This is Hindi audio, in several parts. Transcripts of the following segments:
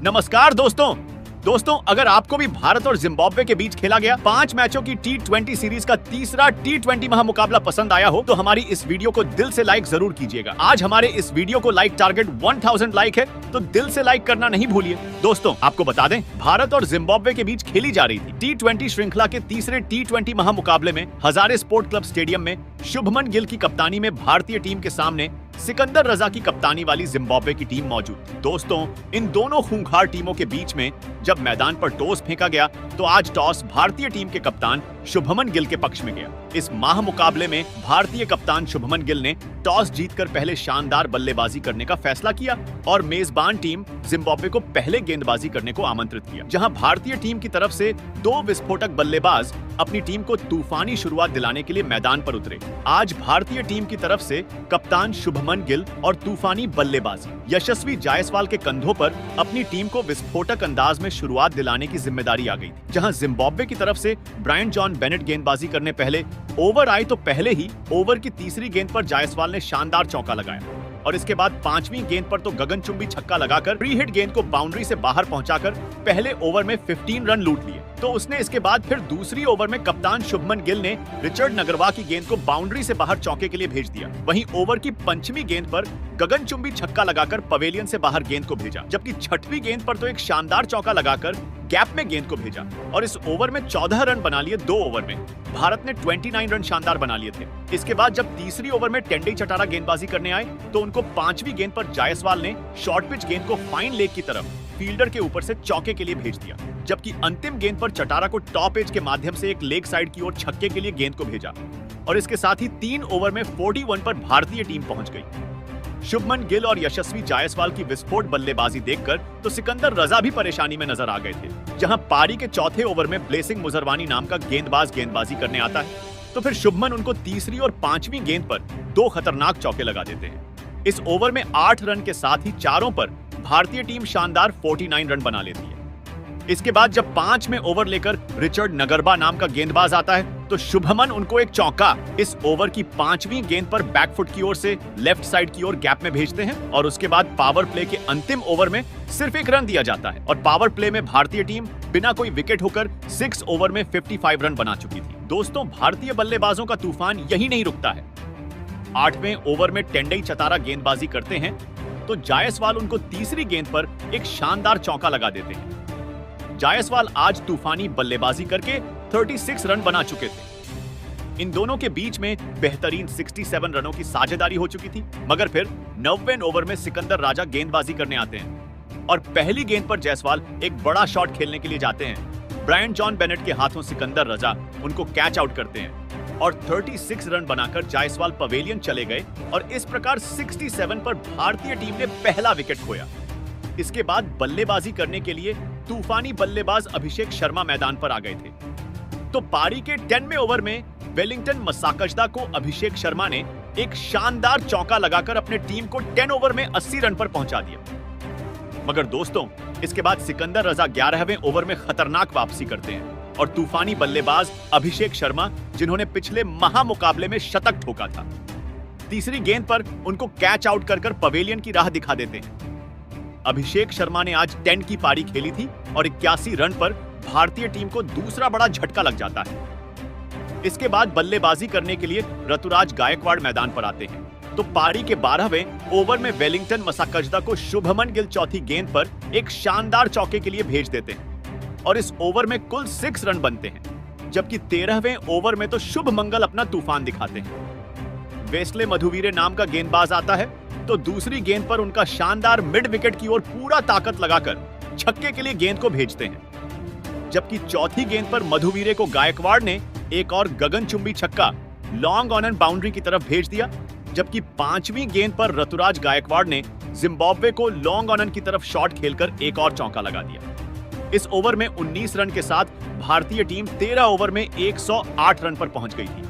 नमस्कार दोस्तों, अगर आपको भी भारत और जिम्बाब्वे के बीच खेला गया 5 मैचों की T20 सीरीज का तीसरा T20 महामुकाबला पसंद आया हो तो हमारी इस वीडियो को दिल से लाइक जरूर कीजिएगा। आज हमारे इस वीडियो को लाइक टारगेट 1000 लाइक है, तो दिल से लाइक करना नहीं भूलिए। दोस्तों, आपको बता दें, भारत और जिम्बाब्वे के बीच खेली जा रही थी T20 श्रृंखला के तीसरे T20 महामुकाबले में हजारे स्पोर्ट क्लब स्टेडियम में शुभमन गिल की कप्तानी में भारतीय टीम के सामने सिकंदर रजा की कप्तानी वाली जिम्बाब्वे की टीम मौजूद थी। दोस्तों, इन दोनों खूंखार टीमों के बीच में जब मैदान पर टॉस फेंका गया तो आज टॉस भारतीय टीम के कप्तान शुभमन गिल के पक्ष में गया। इस महामुकाबले में भारतीय कप्तान शुभमन गिल ने टॉस जीतकर पहले शानदार बल्लेबाजी करने का फैसला किया और मेजबान टीम जिम्बाब्वे को पहले गेंदबाजी करने को आमंत्रित किया, जहां भारतीय टीम की तरफ से 2 विस्फोटक बल्लेबाज अपनी टीम को तूफानी शुरुआत दिलाने के लिए मैदान पर उतरे। आज भारतीय टीम की तरफ से कप्तान शुभमन गिल और तूफानी बल्लेबाज यशस्वी जायसवाल के कंधों पर अपनी टीम को विस्फोटक अंदाज में शुरुआत दिलाने की जिम्मेदारी आ गई, जहां जिम्बाब्वे की तरफ से ब्रायन जॉन बेनेट गेंदबाजी करने पहले ओवर आए तो पहले ही ओवर की तीसरी गेंद पर जायसवाल ने शानदार चौका लगाया और इसके बाद 5वीं गेंद पर तो गगनचुंबी छक्का लगाकर फ्री हिट गेंद को बाउंड्री से बाहर पहुंचाकर पहले ओवर में 15 रन लूट लिए। तो उसने इसके बाद फिर दूसरी ओवर में कप्तान शुभमन गिल ने रिचर्ड नगरवा की गेंद को बाउंड्री से बाहर चौके के लिए भेज दिया। वहीं ओवर की 5वीं गेंद पर गगनचुंबी छक्का लगाकर पवेलियन से बाहर गेंद को भेजा, जबकि 6वीं गेंद पर तो एक शानदार चौका लगाकर गैप में गेंद को भेजा और इस ओवर में 14 रन बना लिए। 2 ओवर में भारत ने 29 रन शानदार बना लिए थे। इसके बाद जब तीसरी ओवर में टेंडई चटारा गेंदबाजी करने आए तो उनको 5वीं गेंद पर जायसवाल ने शॉर्ट पिच गेंद को फाइन लेग की तरफ फील्डर के ऊपर से चौके के लिए भेज दिया, जबकि अंतिम गेंद पर चटारा को टॉप एज के माध्यम से एक लेग साइड की ओर छक्के के लिए गेंद को भेजा और इसके साथ ही 3 ओवर में 41 पर भारतीय टीम पहुंच गई। शुभमन गिल और यशस्वी जायसवाल की विस्फोट बल्लेबाजी देखकर तो सिकंदर रजा भी परेशानी में नजर आ गए थे। जहां पारी के चौथे ओवर में ब्लेसिंग मुजरवानी नाम का गेंदबाज गेंदबाजी करने आता है तो फिर शुभमन उनको तीसरी और 5वीं गेंद पर 2 खतरनाक चौके लगा देते हैं। इस ओवर में 8 रन के साथ ही चारों पर भारतीय टीम शानदार 49 रन बना लेती है। इसके बाद जब 5 में ओवर लेकर रिचर्ड नगरबा नाम का गेंदबाज आता है तो शुभमन उनको एक चौका इस ओवर की 5वीं गेंद पर बैकफुट की ओर से लेफ्ट साइड की ओर गैप में भेजते हैं और उसके बाद पावर प्ले के अंतिम ओवर में सिर्फ 1 रन दिया जाता है और पावर प्ले में भारतीय टीम बिना कोई विकेट होकर 6 ओवर में 55 रन बना चुकी थी। दोस्तों, भारतीय बल्लेबाजों का तूफान यही नहीं रुकता है। 8वें ओवर में टेंडई चटारा गेंदबाजी करते हैं तो जायसवाल उनको तीसरी गेंद पर एक शानदार चौका लगा देते हैं। जायसवाल आज तूफानी बल्लेबाजी करके 36 रन बना चुके थे। इन दोनों के बीच में बेहतरीन 67 रनों की साझेदारी हो चुकी थी, मगर फिर 9वें ओवर में सिकंदर राजा गेंदबाजी करने आते हैं और पहली गेंद पर जायसवाल एक बड़ा शॉट खेलने के लिए जाते हैं। ब्रायन जॉन बेनेट के हाथों सिकंदर रजा उनको कैच आउट करते हैं और 36 रन बनाकर जायसवाल पवेलियन चले गए और इस प्रकार 67 पर भारतीय टीम ने पहला विकेट खोया। इसके बाद बल्लेबाजी करने के लिए तूफानी बल्लेबाज अभिषेक शर्मा मैदान पर आ गए थे। तो पारी के 10वें ओवर में वेलिंगटन मसाकजदा को अभिषेक शर्मा ने एक शानदार चौका लगाकर अपने टीम को 10 ओवर में 80 रन पर पहुंचा दिया। मगर दोस्तों, इसके बाद सिकंदर रजा 11वें ओवर में खतरनाक वापसी करते हैं और तूफानी बल्लेबाज अभिषेक शर्मा, जिन्होंने पिछले महामुकाबले में शतक ठोका था, तीसरी गेंद पर उनको कैच आउट कर पवेलियन की राह दिखा देते हैं। अभिषेक शर्मा ने आज 10 की पारी खेली थी और 81 रन पर भारतीय टीम को दूसरा बड़ा झटका लग जाता है। इसके बाद बल्लेबाजी करने के लिए ऋतुराज गायकवाड़ मैदान पर आते हैं तो पारी के 12वें ओवर में वेलिंगटन मसाकजदा को शुभमन गिल चौथी गेंद पर एक शानदार चौके के लिए भेज देते हैं और इस ओवर में कुल 6 रन बनते हैं, जबकि 13वें ओवर में तो शुभ मंगल अपना तूफान दिखाते हैं। वेस्ले मधुवीरे नाम का गेंदबाज आता है तो दूसरी गेंद पर उनका शानदार मिड विकेट की ओर पूरा ताकत लगाकर छक्के के लिए गेंद को भेजते हैं, जबकि चौथी गेंद पर मधुवीरे को गायकवाड़ ने एक और गगनचुंबी छक्का लॉन्ग ऑन एंड बाउंड्री की तरफ भेज दिया, जबकि 5वीं गेंद पर ऋतुराज गायकवाड़ ने जिम्बाब्वे को लॉन्ग ऑन एंड की तरफ शॉट खेलकर एक और चौका लगा दिया। इस ओवर में 19 रन के साथ भारतीय टीम 13 ओवर में 108 रन पर पहुंच गई थी।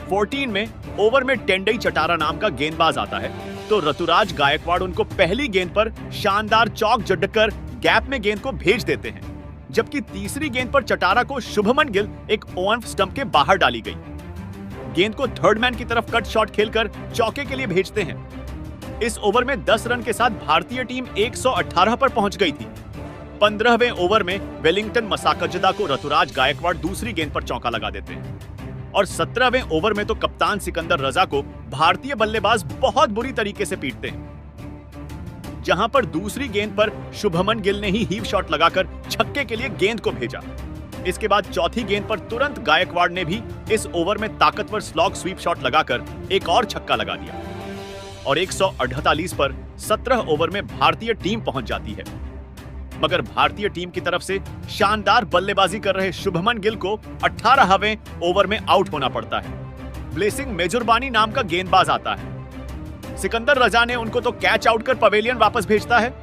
14 में ओवर में टेंडई चटारा नाम का गेंदबाज आता है तो ऋतुराज गायकवाड़ उनको पहली गेंद पर शानदार चौक जड़कर गैप में गेंद को भेज देते हैं, जबकि तीसरी गेंद पर चटारा को शुभमन गिल एक ऑन स्टंप के बाहर डाली गई गेंद को थर्ड मैन की तरफ कट शॉट खेलकर चौके के लिए भेजते हैं। इस ओवर में 10 रन के साथ भारतीय टीम 118 पर पहुंच गई थी 15वें ओवर में वेलिंगटन मसाकजदा को ऋतुराज गायकवाड़ दूसरी गेंद पर चौका लगा देते हैं और 17वें ओवर में तो कप्तान सिकंदर रजा को भारतीय बल्लेबाज बहुत बुरी तरीके से पीटते हैं, जहां पर दूसरी गेंद पर शुभमन गिल ने ही हीव शॉट लगाकर छक्के के लिए गेंद को भेजा। इसके बाद चौथी गेंद पर तुरंत गायकवाड़ ने भी इस ओवर में ताकतवर स्लॉग स्वीप शॉट लगाकर एक और छक्का लगा दिया और 148 पर 17 ओवर में भारतीय टीम पहुंच जाती है। मगर भारतीय टीम की तरफ से शानदार बल्लेबाजी कर रहे शुभमन गिल को 18वें ओवर में आउट होना पड़ता है। ब्लेसिंग मेजुरबानी नाम का गेंदबाज आता है। सिकंदर रजा ने उनको तो कैच आउट कर पवेलियन वापस भेजता है।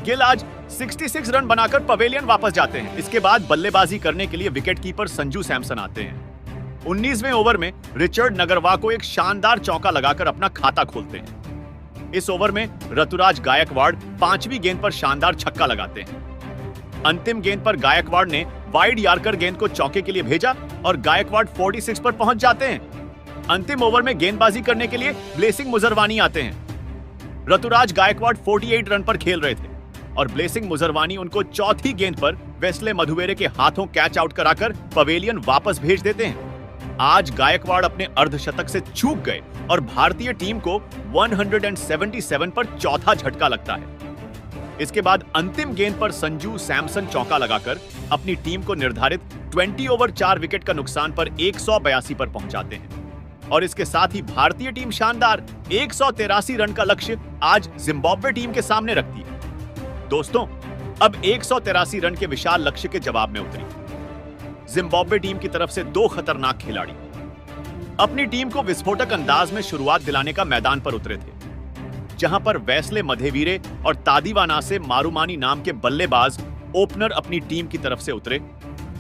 गिल आज 66 रन बनाकर पवेलियन वापस जाते हैं। इसके बाद बल्लेबाजी करने के लिए विकेटकीपर संजू सैमसन आते हैं। 19वें ओवर में रिचर्ड नगरवा को एक शानदार चौका लगाकर अपना खाता खोलते हैं। इस ओवर में ऋतुराज गायकवाड़ 5वीं गेंद पर शानदार छक्का लगाते हैं। अंतिम गेंद पर गायकवाड़ ने वाइड यार्कर गेंद को चौके के लिए भेजा और गायकवाड़ 46 पर पहुंच जाते हैं। अंतिम ओवर में गेंदबाजी करने के लिए ब्लेसिंग मुजरवानी आते हैं। ऋतुराज गायकवाड़ 48 रन पर खेल रहे थे और ब्लेसिंग मुजरवानी उनको चौथी गेंद पर वेस्ले मधुवेरे के हाथों कैच आउट कराकर पवेलियन वापस भेज देते हैं। आज गायकवाड़ अपने अर्धशतक से चूक गए और भारतीय टीम को 177 पर चौथा झटका लगता है। इसके बाद अंतिम गेंद पर संजू सैमसन चौका लगाकर अपनी टीम को निर्धारित 20 ओवर 4 विकेट का नुकसान पर 182 पर पहुंचाते हैं और इसके साथ ही भारतीय टीम शानदार 183 रन का लक्ष्य आज जिम्बाब्वे टीम के सामने रखती है। दोस्तों, अब 183 रन के विशाल लक्ष्य के जवाब में उतरी जिम्बाब्वे टीम की तरफ से 2 खतरनाक खिलाड़ी अपनी टीम को विस्फोटक अंदाज में शुरुआत दिलाने का मैदान पर उतरे थे, जहां पर वेस्ले मधेवीरे और तादिवानासे मारूमानी नाम के बल्लेबाज ओपनर अपनी टीम की तरफ से उतरे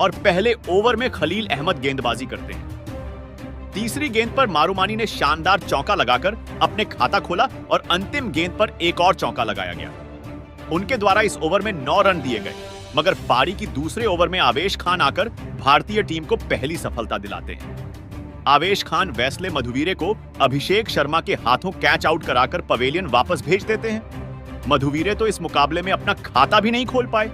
और पहले ओवर में खलील अहमद गेंदबाजी करते हैं। तीसरी गेंद पर मारूमानी ने शानदार चौका लगाकर अपने खाता खोला और अंतिम गेंद पर एक और चौका लगाया गया। उनके द्वारा इस ओवर में 9 रन दिए गए, मगर पारी की दूसरे ओवर में आवेश खान आकर भारतीय टीम को पहली सफलता दिलाते हैं। आवेश खान वेस्ले मधुवीरे को अभिषेक शर्मा के हाथों कैच आउट कराकर पवेलियन वापस भेज देते हैं। मधुवीरे तो इस मुकाबले में अपना खाता भी नहीं खोल पाए।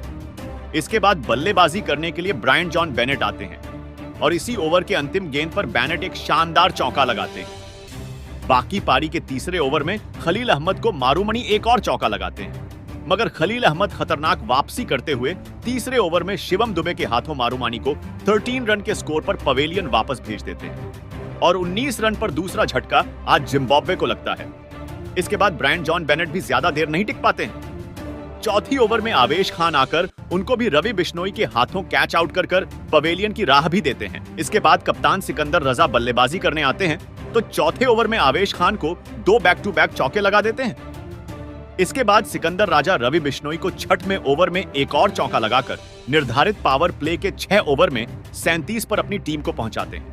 इसके बाद बल्लेबाजी करने के लिए ब्रायन जॉन बेनेट आते हैं और इसी ओवर के अंतिम गेंद पर बेनेट एक शानदार चौका लगाते हैं। बाकी पारी के तीसरे ओवर में खलील अहमद को मारूमनी एक और चौका लगाते हैं, मगर खलील अहमद खतरनाक वापसी करते हुए तीसरे ओवर में शिवम दुबे के हाथों मारूमानी को 13 रन के स्कोर पर पवेलियन वापस भेज देते हैं और 19 रन पर दूसरा झटका आज जिम्बाब्वे को लगता है। इसके बाद ब्रायन जॉन बेनेट भी ज्यादा देर नहीं टिक पाते हैं। चौथी ओवर में आवेश खान आकर उनको भी रवि बिश्नोई के हाथों कैच आउट कर पवेलियन की राह भी देते हैं। इसके बाद कप्तान सिकंदर रजा बल्लेबाजी करने आते हैं तो चौथे ओवर में आवेश खान को 2 बैक टू बैक चौके लगा देते हैं। इसके बाद सिकंदर राजा रवि बिश्नोई को 6वें ओवर में एक और चौका लगाकर निर्धारित पावर प्ले के 6 ओवर में 37 पर अपनी टीम को पहुंचाते हैं।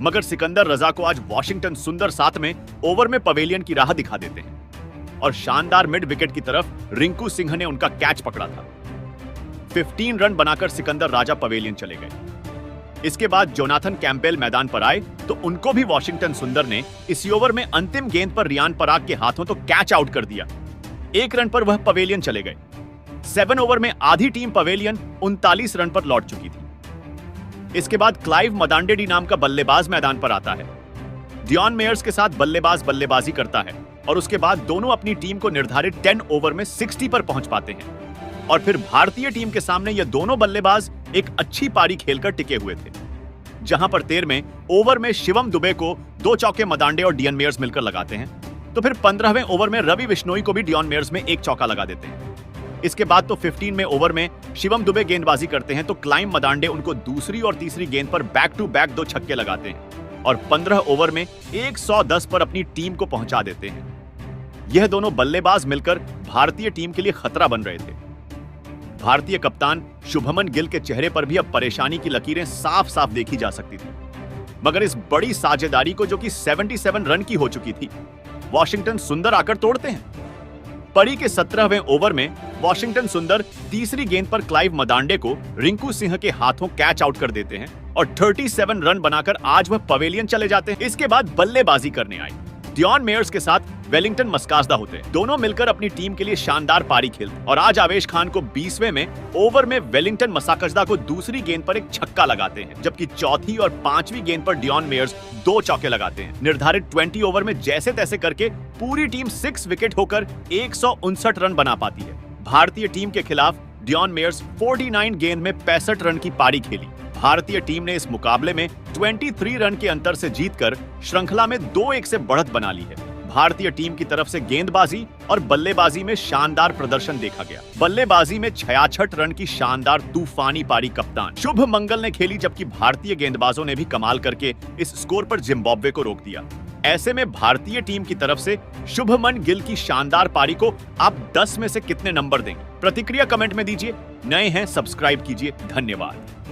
मगर सिकंदर रजा को आज वॉशिंगटन सुंदर 7वें ओवर में पवेलियन की राह दिखा देते हैं और शानदार मिड विकेट की तरफ रिंकू सिंह ने उनका कैच पकड़ा था। 15 रन बनाकर सिकंदर राजा पवेलियन चले गए। इसके बाद जोनाथन कैंपबेल मैदान पर आए तो उनको भी वॉशिंगटन सुंदर ने इसी ओवर में अंतिम गेंद पर रियान पराग के हाथों तो कैच आउट कर दिया। 1 रन पर वह पवेलियन चले गए। 7 ओवर में आधी टीम पवेलियन 39 रन पर लौट चुकी थी। इसके बाद क्लाइव मदांडेडी नाम का बल्लेबाज मैदान पर आता है। डियॉन मेयर्स के साथ बल्लेबाजी करता है और उसके बाद दोनों अपनी टीम को निर्धारित 10 ओवर में 60 पर पहुंच पाते हैं और फिर भारतीय टीम के सामने ये दोनों बल्लेबाज एक अच्छी पारी खेलकर टिके हुए थे, जहां पर 13वें ओवर में शिवम दुबे को 2 चौके मदांडे और डियन मेयर्स मिलकर लगाते हैं तो फिर 15वें ओवर में रवि बिश्नोई को भी डियॉन मेयर्स में एक चौका लगा देते हैं। इसके बाद तो 15वें ओवर में शिवम दुबे गेंदबाजी करते हैं तो क्लाइव मदांडे उनको दूसरी और तीसरी गेंद पर बैक टू बैक 2 छक्के लगाते हैं और 15 ओवर में 110 पर अपनी टीम को पहुंचा देते हैं। यह दोनों बल्लेबाज मिलकर भारतीय टीम के लिए खतरा बन रहे थे। भारतीय कप्तान शुभमन गिल के चेहरे पर भी अब परेशानी की लकीरें साफ साफ देखी जा सकती थी, मगर इस बड़ी साझेदारी को जो कि 77 रन की हो चुकी थी, वॉशिंगटन सुंदर आकर तोड़ते हैं। पारी के 17वें ओवर में वॉशिंगटन सुंदर तीसरी गेंद पर क्लाइव मदांडे को रिंकू सिंह के हाथों कैच आउट कर देते हैं और 37 रन बनाकर आज वह पवेलियन चले जाते हैं। इसके बाद बल्लेबाजी करने आए डियॉन मेयर्स के साथ वेलिंगटन मस्कासदा होते। दोनों मिलकर अपनी टीम के लिए शानदार पारी खेलते और आज आवेश खान को 20वें में ओवर में वेलिंगटन मस्कासदा को दूसरी गेंद पर एक छक्का लगाते हैं, जबकि चौथी और पांचवी गेंद पर डियॉन मेयर्स 2 चौके लगाते हैं। निर्धारित 20 ओवर में जैसे तैसे करके पूरी टीम 6 विकेट होकर 159 रन बना पाती है। भारतीय टीम के खिलाफ डियॉन मेयर्स 49 गेंद में 65 रन की पारी खेली। भारतीय टीम ने इस मुकाबले में 23 रन के अंतर से जीतकर श्रृंखला में 2-1 से बढ़त बना ली है। भारतीय टीम की तरफ से गेंदबाजी और बल्लेबाजी में शानदार प्रदर्शन देखा गया। बल्लेबाजी में 66 रन की शानदार तूफानी पारी कप्तान शुभ मंगल ने खेली, जबकि भारतीय गेंदबाजों ने भी कमाल करके इस स्कोर पर जिम्बाब्वे को रोक दिया। ऐसे में भारतीय टीम की तरफ से शुभमन गिल की शानदार पारी को आप 10 में से कितने नंबर देंगे? प्रतिक्रिया कमेंट में दीजिए। नए हैं सब्सक्राइब कीजिए। धन्यवाद।